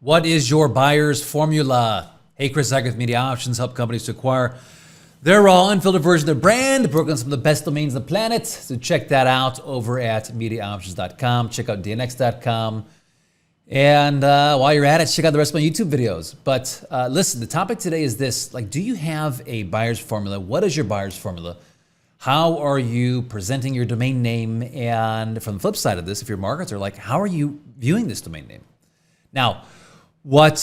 What is your buyer's formula? Hey, Chris Zuiker with Media Options, help companies to acquire their raw, unfiltered version of their brand, broken on some of the best domains on the planet. So check that out over at MediaOptions.com. Check out DNX.com. And while you're at it, check out the rest of my YouTube videos. But listen, the topic today is this. Like, do you have a buyer's formula? What is your buyer's formula? How are you presenting your domain name? And from the flip side of this, if you're a marketer, like, how are you viewing this domain name? Now, what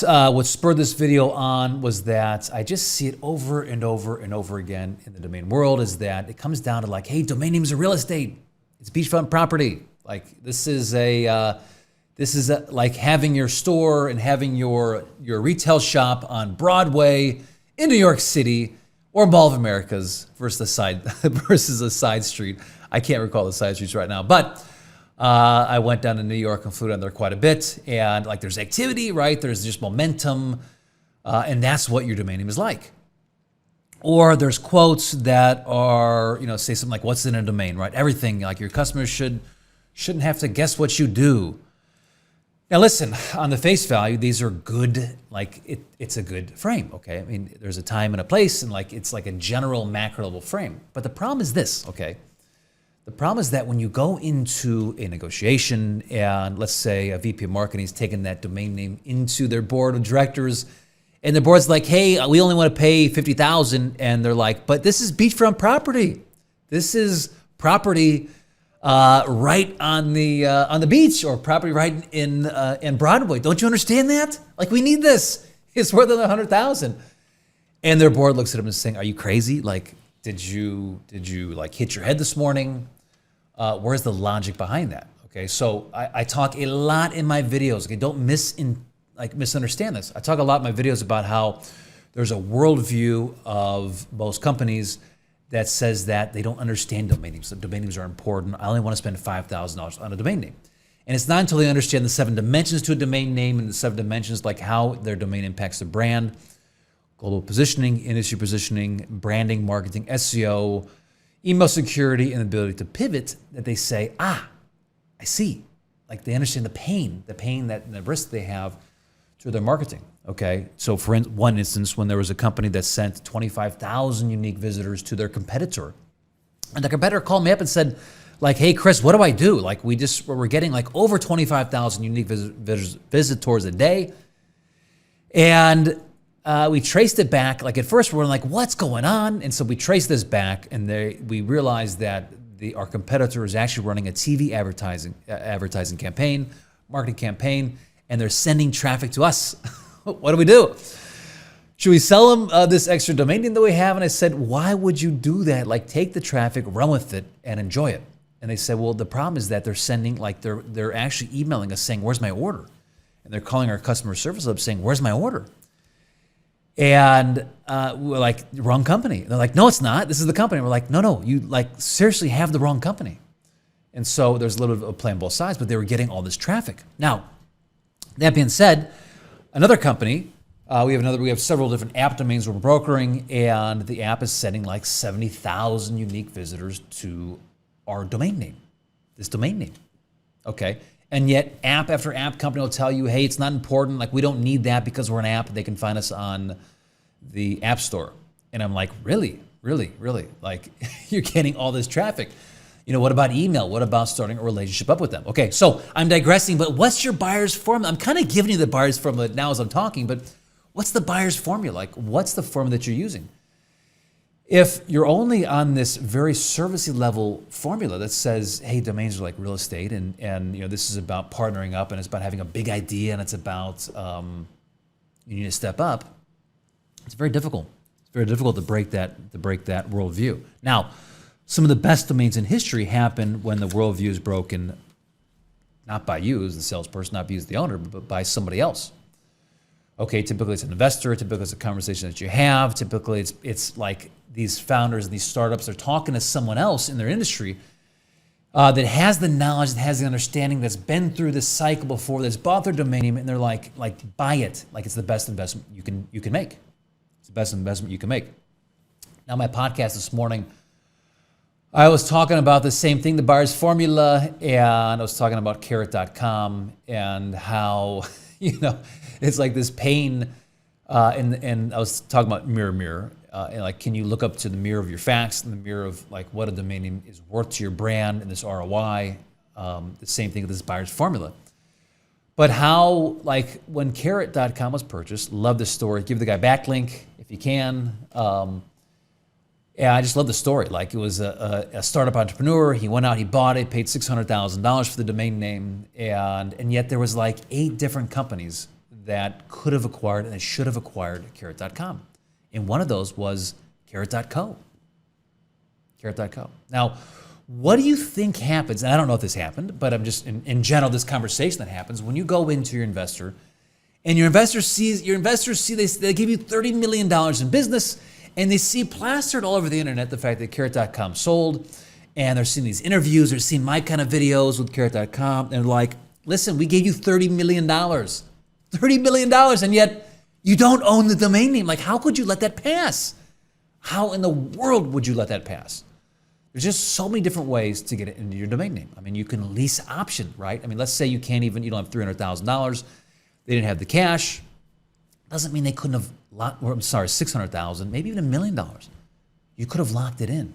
spurred this video on was that I just see it over and over and over again in the domain world, is that it comes down to like, hey, domain names are real estate. It's beachfront property. Like, this is like having your store and having your retail shop on Broadway in New York City or Mall of Americas versus a side street. I can't recall the side streets right now, but I went down to New York and flew down there quite a bit, and like there's activity, right? There's just momentum, and that's what your domain name is like. Or there's quotes that are, say something like, "What's in a domain?" Right? Everything. Like, your customers shouldn't have to guess what you do. Now, listen. On the face value, these are good. Like, it's a good frame. Okay, I mean, there's a time and a place, and like it's like a general macro level frame. But the problem is this. Okay. The problem is that when you go into a negotiation and let's say a VP of marketing is taking that domain name into their board of directors, and the board's like, hey, we only want to pay $50,000, and they're like, but this is beachfront property. This is property right on the beach, or property right in Broadway. Don't you understand that? Like, we need this. It's worth $100,000. And their board looks at them and saying, are you crazy? Like, did you like hit your head this morning? Where's the logic behind that? Okay, so I talk a lot in my videos. Okay, don't misunderstand this. I talk a lot in my videos about how there's a worldview of most companies that says that they don't understand domain names. That domain names are important. I only want to spend $5,000 on a domain name. And it's not until they understand the 7 dimensions to a domain name, and the 7 dimensions, like how their domain impacts the brand, global positioning, industry positioning, branding, marketing, SEO, email security, and the ability to pivot, that they say, I see. Like, they understand the pain that the risk they have through their marketing. Okay, so for one instance, when there was a company that sent 25,000 unique visitors to their competitor, and the competitor called me up and said, like, hey, Chris, what do I do? Like, we're getting like over 25,000 unique visitors a day, and we traced it back. Like, at first we were like, what's going on? And so we traced this back, and we realized that our competitor is actually running a TV advertising campaign, marketing campaign, and they're sending traffic to us. What do we do? Should we sell them this extra domain name that we have? And I said, why would you do that? Like, take the traffic, run with it, and enjoy it. And they said, well, the problem is that they're sending, like, they're actually emailing us saying, where's my order? And they're calling our customer service up saying, where's my order? And we're like, wrong company. And they're like, no, it's not. This is the company. And we're like, no, you like seriously have the wrong company. And so there's a little bit of a play on both sides, but they were getting all this traffic. Now, that being said, another company, we have several different app domains we're brokering, and the app is sending like 70,000 unique visitors to our domain name, this domain name. Okay. And yet app after app company will tell you, hey, it's not important. Like, we don't need that because we're an app. They can find us on the App Store. And I'm like, really? Like, you're getting all this traffic. What about email? What about starting a relationship up with them? Okay, so I'm digressing, but what's your buyer's formula? I'm kind of giving you the buyer's formula now as I'm talking, but what's the buyer's formula? Like, what's the formula that you're using? If you're only on this very servicey level formula that says, hey, domains are like real estate, and this is about partnering up, and it's about having a big idea, and it's about you need to step up, it's very difficult. It's very difficult to break that worldview. Now, some of the best domains in history happen when the worldview is broken, not by you as the salesperson, not by you as the owner, but by somebody else. Okay, typically it's an investor, typically it's a conversation that you have, typically it's like these founders and these startups are talking to someone else in their industry that has the knowledge, that has the understanding, that's been through this cycle before, that's bought their domain name, and they're like buy it, like it's the best investment you can make. It's the best investment you can make. Now, my podcast this morning, I was talking about the same thing, the buyer's formula, and I was talking about carrot.com and how, it's like this pain. And I was talking about mirror, and like, can you look up to the mirror of your facts and the mirror of like what a domain name is worth to your brand and this ROI? The same thing with this buyer's formula. But how, like, when carrot.com was purchased, love the story. Give the guy backlink if you can. Yeah, I just love the story. Like, it was a startup entrepreneur. He went out, he bought it, paid $600,000 for the domain name, and yet there was like 8 different companies that could have acquired and they should have acquired carrot.com. And one of those was carrot.co. Carrot.co. Now, what do you think happens? And I don't know if this happened, but I'm just in general, this conversation that happens when you go into your investor and your investor see they give you $30 million in business, and they see plastered all over the internet the fact that carrot.com sold, and they're seeing these interviews, they're seeing my kind of videos with carrot.com, and they're like, listen, we gave you $30 million. $30 million, and yet you don't own the domain name. Like, how could you let that pass? How in the world would you let that pass? There's just so many different ways to get it into your domain name. I mean, you can lease option, right? I mean, let's say you don't have $300,000. They didn't have the cash. Doesn't mean they couldn't have, $600,000, maybe even $1 million. You could have locked it in.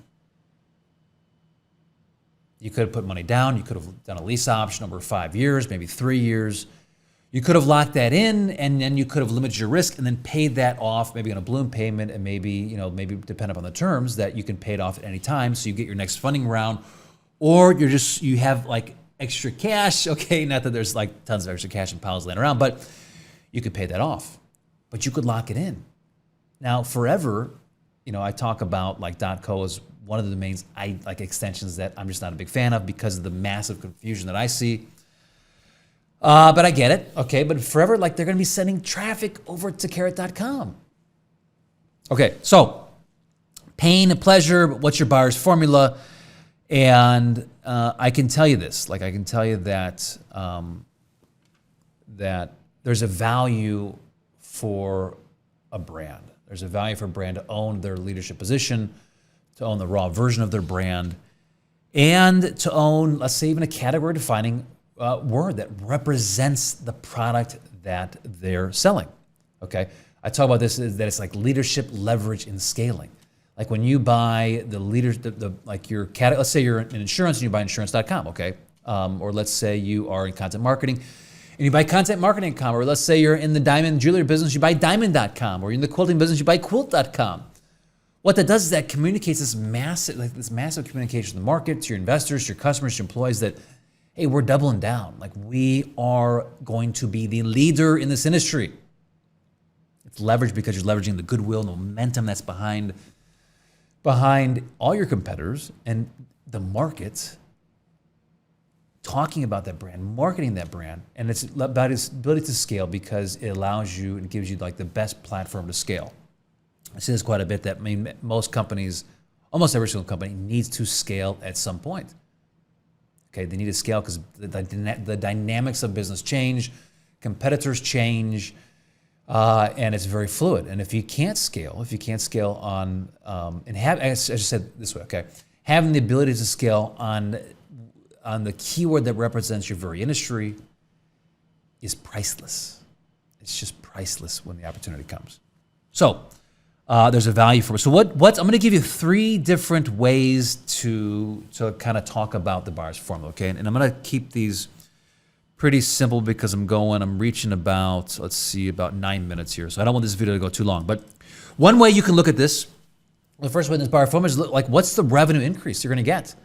You could have put money down. You could have done a lease option over 5 years, maybe 3 years. You could have locked that in, and then you could have limited your risk and then paid that off, maybe on a balloon payment, and maybe depending on the terms that you can pay it off at any time, so you get your next funding round, or you have like extra cash. Okay, not that there's like tons of extra cash and piles laying around, but you could pay that off. But you could lock it in. Now, forever, I talk about like .co as one of the domains I like extensions that I'm just not a big fan of because of the massive confusion that I see. But I get it, okay? But forever, like, they're going to be sending traffic over to carrot.com. Okay, so pain and pleasure, what's your buyer's formula? And I can tell you this, like, I can tell you that that there's a value for a brand. There's a value for a brand to own their leadership position, to own the raw version of their brand, and to own, let's say, even a category-defining word that represents the product that they're selling. Okay, I talk about this that it's like leadership, leverage, and scaling. Like when you buy the leaders, like your cat. Let's say you're in insurance and you buy insurance.com. Okay, or let's say you are in content marketing and you buy contentmarketing.com, or let's say you're in the diamond jewelry business, you buy diamond.com, or you're in the quilting business, you buy quilt.com. What that does is that communicates this massive communication to the market, to your investors, to your customers, to your employees that, hey, we're doubling down. Like, we are going to be the leader in this industry. It's leverage because you're leveraging the goodwill and the momentum that's behind all your competitors and the market, talking about that brand, marketing that brand, and it's about its ability to scale because it allows you and gives you like the best platform to scale. I see this quite a bit that most companies, almost every single company needs to scale at some point. Okay, they need to scale because the dynamics of business change, competitors change, and it's very fluid. And if you can't scale on, and have, as I said this way, okay, having the ability to scale on the keyword that represents your very industry is priceless. It's just priceless when the opportunity comes. So there's a value for it. So what I'm going to give you 3 different ways to kind of talk about the buyer's formula, okay? And I'm going to keep these pretty simple because I'm reaching about 9 minutes here. So I don't want this video to go too long. But one way you can look at this, the first way in this buyer formula is like, what's the revenue increase you're going to get?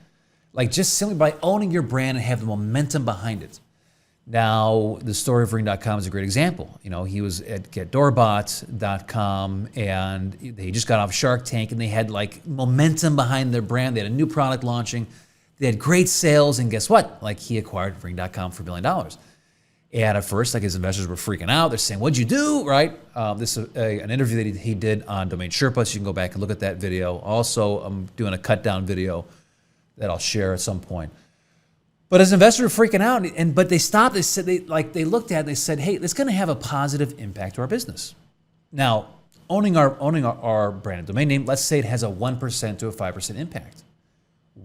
Like, just simply by owning your brand and have the momentum behind it. Now, the story of Ring.com is a great example. He was at GetDoorbot.com, and he just got off Shark Tank, and they had like momentum behind their brand. They had a new product launching. They had great sales, and guess what? Like, he acquired Ring.com for $1 billion. And at first, like, his investors were freaking out. They're saying, "What'd you do?" Right? This is an interview that he did on Domain Sherpa, so you can go back and look at that video. Also, I'm doing a cut down video that I'll share at some point. But as investors were freaking out, but they stopped. They said they looked at it. They said, "Hey, it's going to have a positive impact to our business." Now, owning our brand and domain name, let's say it has a 1% to a 5% impact.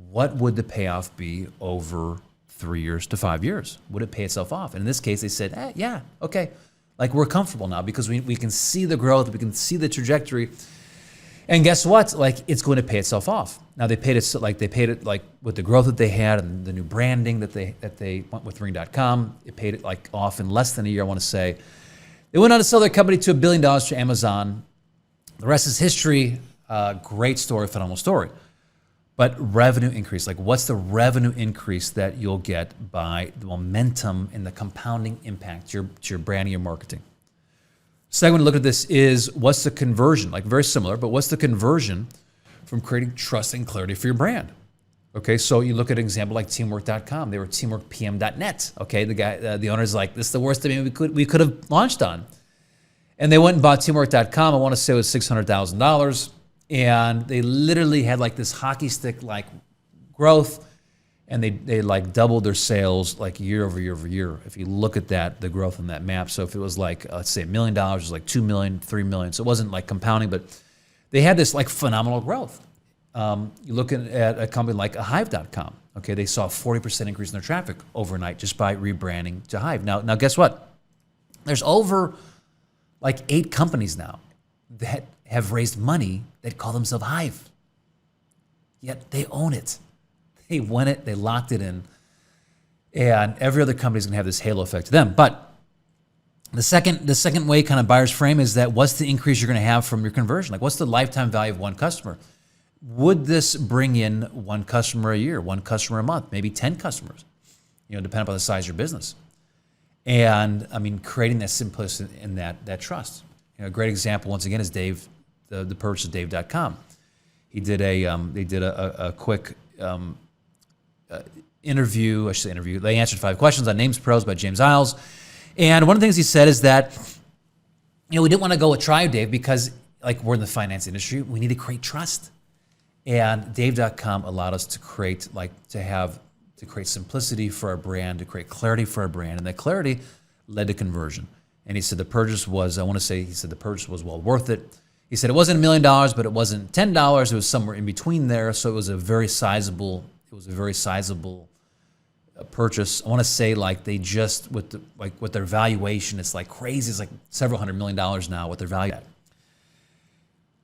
what would the payoff be over 3 years to 5 years? Would it pay itself off? And in this case, they said, yeah, okay. Like, we're comfortable now because we can see the growth, we can see the trajectory. And guess what? Like, it's going to pay itself off. Now they paid it like with the growth that they had and the new branding that they went with Ring.com. It paid it like off in less than a year, I want to say. They went on to sell their company to $1 billion to Amazon. The rest is history. Great story, phenomenal story. But revenue increase, like what's the revenue increase that you'll get by the momentum and the compounding impact to your branding, your marketing? Second one to look at this is what's the conversion, like very similar, but what's the conversion from creating trust and clarity for your brand? Okay, so you look at an example like teamwork.com. They were teamworkpm.net. Okay, the owner's like, this is the worst domain we could have launched on. And they went and bought teamwork.com. I want to say it was $600,000. And they literally had like this hockey stick like growth, and they like doubled their sales like year over year over year. If you look at that, the growth on that map. So if it was like, let's say $1 million, it was like 2 million, 3 million. So it wasn't like compounding, but they had this like phenomenal growth. You look at a company like Hive.com. Okay, they saw a 40% increase in their traffic overnight just by rebranding to Hive. Now guess what? There's over like 8 companies now that have raised money that call themselves Hive. Yet they own it. They won it, they locked it in. And every other company is gonna have this halo effect to them. But the second way kind of buyers frame is that what's the increase you're gonna have from your conversion? Like what's the lifetime value of one customer? Would this bring in one customer a year, one customer a month, maybe 10 customers, depending upon the size of your business? And I mean, creating that simplicity and that trust. A great example, once again, is Dave, the purchase of Dave.com. They did a quick interview. They answered 5 questions on Names Pros by James Isles. And one of the things he said is that, we didn't want to go with Try Dave because like we're in the finance industry, we need to create trust. And Dave.com allowed us to create simplicity for our brand, to create clarity for our brand. And that clarity led to conversion. And he said the purchase was, the purchase was well worth it. He said it wasn't $1 million, but it wasn't $10. It was somewhere in between there. So it was a very sizable purchase. I want to say like they just with their valuation, it's like crazy. It's like several $100 million now what they're valued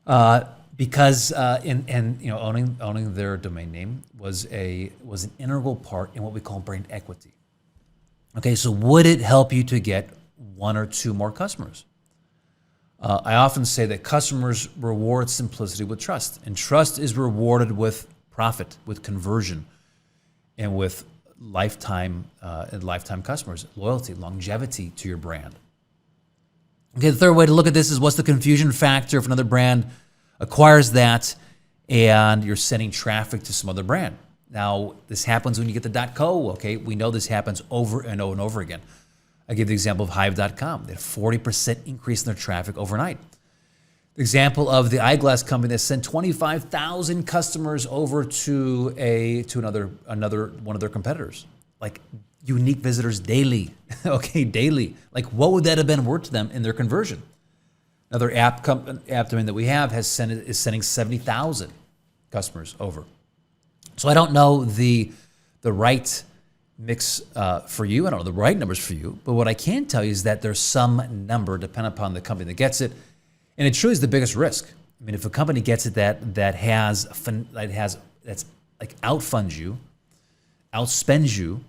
at. Because owning their domain name was an integral part in what we call brand equity. Okay, so would it help you to get 1 or 2 more customers? I often say that customers reward simplicity with trust, and trust is rewarded with profit, with conversion, and with lifetime customers, loyalty, longevity to your brand. Okay, the third way to look at this is what's the confusion factor if another brand acquires that and you're sending traffic to some other brand. Now, this happens when you get the .co, okay? We know this happens over and over and over again. I give the example of Hive.com. They had a 40% increase in their traffic overnight. The example of the eyeglass company that sent 25,000 customers over to another one of their competitors. Like unique visitors daily, okay, daily. Like what would that have been worth to them in their conversion? Another app domain that we have is sending 70,000 customers over. So I don't know the right mix for you. I don't know the right numbers for you. But what I can tell you is that there's some number, depending upon the company that gets it, and it truly is the biggest risk. I mean, if a company gets it that's like outfunds you, outspends you,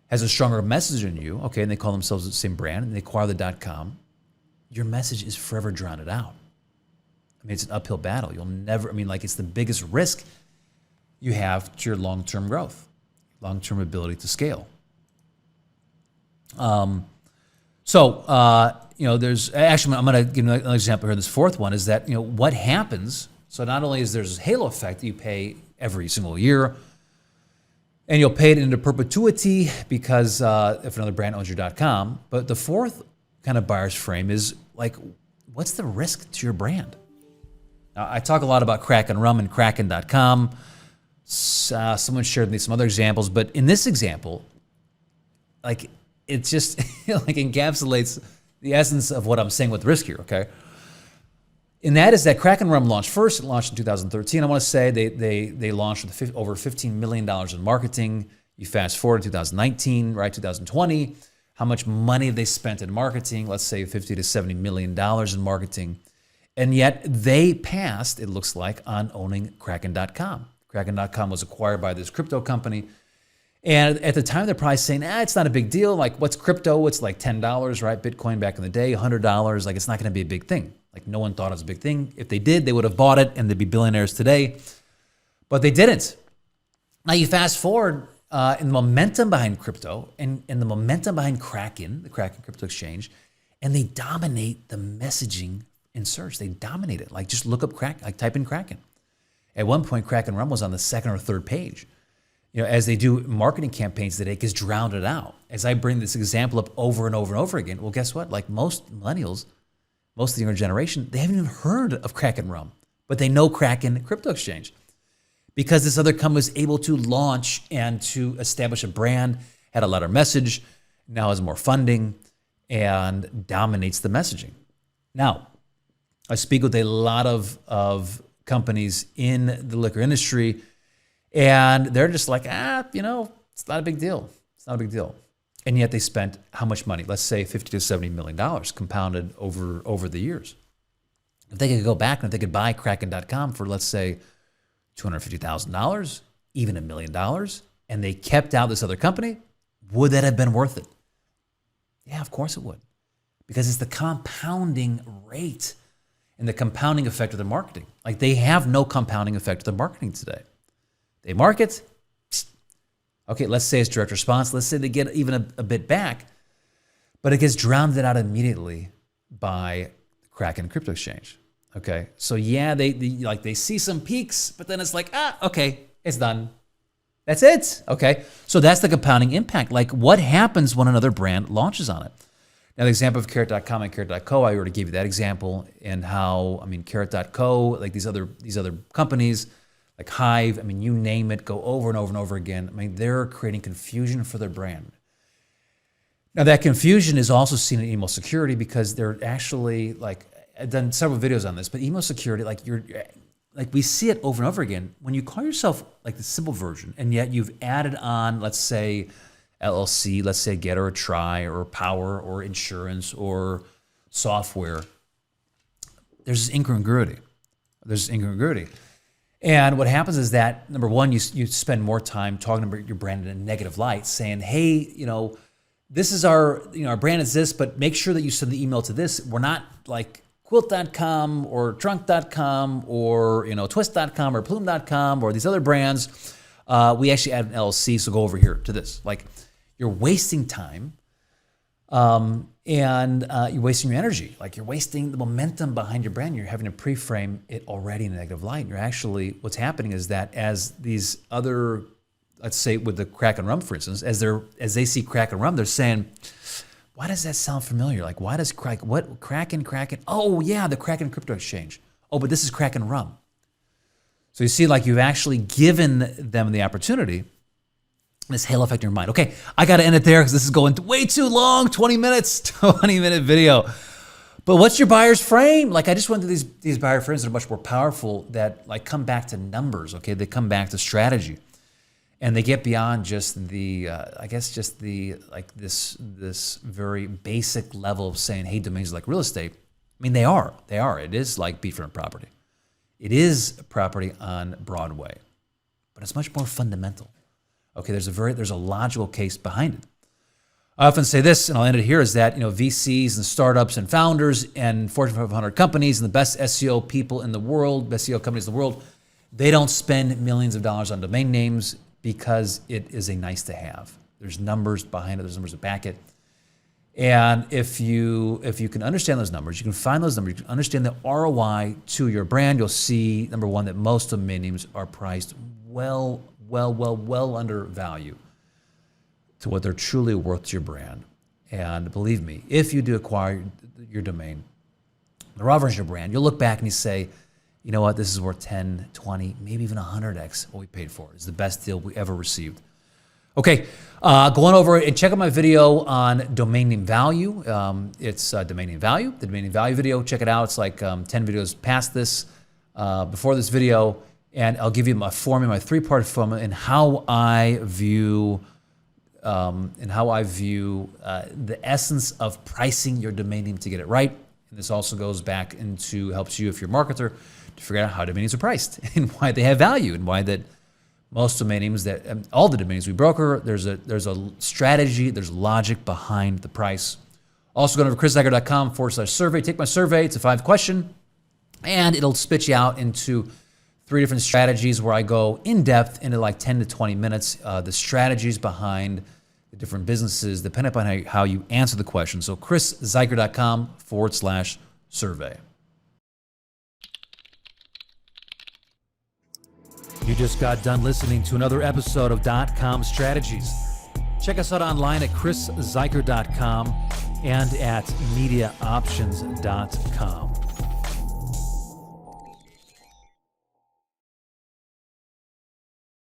has a stronger message than you, okay, and they call themselves the same brand, and they acquire the .com, your message is forever drowned out. I mean, it's an uphill battle. You'll never, it's the biggest risk you have to your long-term growth, long-term ability to scale. There's actually, I'm going to give another example here. This fourth one is that, what happens, so not only is there this halo effect that you pay every single year, and you'll pay it into perpetuity because if another brand owns your .com, but the fourth kind of buyer's frame is like, what's the risk to your brand? Now, I talk a lot about Kraken Rum and Kraken.com. Someone shared me some other examples, but in this example, like it just like encapsulates the essence of what I'm saying with risk here, okay? And that is that Kraken Rum launched first. It launched in 2013. I want to say they launched with over $15 million in marketing. You fast forward to 2019, right, 2020. How much money they spent in marketing? Let's say $50 to $70 million in marketing. And yet they passed, it looks like, on owning Kraken.com. Kraken.com was acquired by this crypto company. And at the time, they're probably saying, it's not a big deal. Like, what's crypto? It's like $10, right? Bitcoin back in the day, $100. Like, it's not going to be a big thing. Like, no one thought it was a big thing. If they did, they would have bought it and they'd be billionaires today. But they didn't. Now, you fast forward in the momentum behind crypto and the momentum behind Kraken, the Kraken Crypto Exchange, and they dominate the messaging in search. They dominate it. Like, just look up type in Kraken. At one point, Kraken Rum was on the second or third page. You know, as they do marketing campaigns today, it gets drowned out. As I bring this example up over and over and over again, well, guess what? Like most millennials, most of the younger generation, they haven't even heard of Kraken Rum, but they know Kraken Crypto Exchange because this other company was able to launch and to establish a brand, had a louder message, now has more funding, and dominates the messaging. Now, I speak with a lot of companies in the liquor industry, and they're just like, it's not a big deal. It's not a big deal. And yet they spent how much money? Let's say $50 to $70 million compounded over the years. If they could go back and if they could buy Kraken.com for, let's say, $250,000, even $1 million, and they kept out this other company, would that have been worth it? Yeah, of course it would. Because it's the compounding rate and the compounding effect of their marketing. Like, they have no compounding effect of their marketing today. They market. Okay, let's say it's direct response. Let's say they get even a bit back, but it gets drowned out immediately by Kraken Crypto Exchange. Okay, so yeah, they see some peaks, but then it's like, okay, it's done. That's it. Okay, so that's the compounding impact. Like, what happens when another brand launches on it? Now, the example of Carrot.com and Carrot.co, I already gave you that example, and how, Carrot.co, like these other companies, like Hive, you name it, go over and over and over again. They're creating confusion for their brand. Now, that confusion is also seen in email security because they're actually, I've done several videos on this, but email security, we see it over and over again. When you call yourself like the simple version, and yet you've added on, let's say, LLC, let's say Get or Try or Power or Insurance or Software, there's this incongruity. And what happens is that, number one, you spend more time talking about your brand in a negative light, saying, hey, this is our brand is this, but make sure that you send the email to this. We're not like Quilt.com or Drunk.com or Twist.com or Plume.com or these other brands. We actually add an LLC, so go over here to this. Like, you're wasting time, and you're wasting your energy. Like, you're wasting the momentum behind your brand. You're having to pre-frame it already in a negative light. You're actually, what's happening is that as these other, let's say with the Kraken Rum, for instance, as they see Kraken Rum, they're saying, why does that sound familiar? Like, why does Kraken? Oh yeah, the Kraken Crypto Exchange. Oh, but this is Kraken Rum. So you see, like, you've actually given them the opportunity. This halo effect in your mind. Okay, I got to end it there because this is going way too long. 20 minutes, 20-minute video. But what's your buyer's frame? Like, I just went through these buyer frames that are much more powerful, that like come back to numbers. Okay, they come back to strategy, and they get beyond just the, this very basic level of saying, hey, domains are like real estate. They are. It is like beachfront property. It is property on Broadway, but it's much more fundamental. Okay, there's a logical case behind it. I often say this, and I'll end it here, is that VCs and startups and founders and Fortune 500 companies and the best SEO people in the world, best SEO companies in the world, they don't spend millions of dollars on domain names because it is a nice to have. There's numbers behind it. There's numbers that back it. And if you can understand those numbers, you can find those numbers, you can understand the ROI to your brand, you'll see, number one, that most domain names are priced well under value to what they're truly worth to your brand. And believe me, if you do acquire your domain, the raw version of your brand, you'll look back and you say, you know what, this is worth 10, 20, maybe even 100x what we paid for it. It's the best deal we ever received. Okay, go on over and check out my video on domain name value. It's domain name value, the domain name value video. Check it out. It's like 10 videos past this, before this video, and I'll give you my formula, my three-part formula, and how I view the essence of pricing your domain name to get it right. And this also goes back into helps you if you're a marketer to figure out how domain names are priced and why they have value and why that. Most domain names all the domain names we broker, there's a strategy, there's logic behind the price. Also go to chriszuiker.com/survey. Take my survey. It's a 5-question, and it'll spit you out into 3 different strategies where I go in depth into like 10 to 20 minutes, the strategies behind the different businesses, depending upon how you answer the question. So chriszuiker.com/survey. You just got done listening to another episode of .com Strategies. Check us out online at chriszuiker.com and at mediaoptions.com.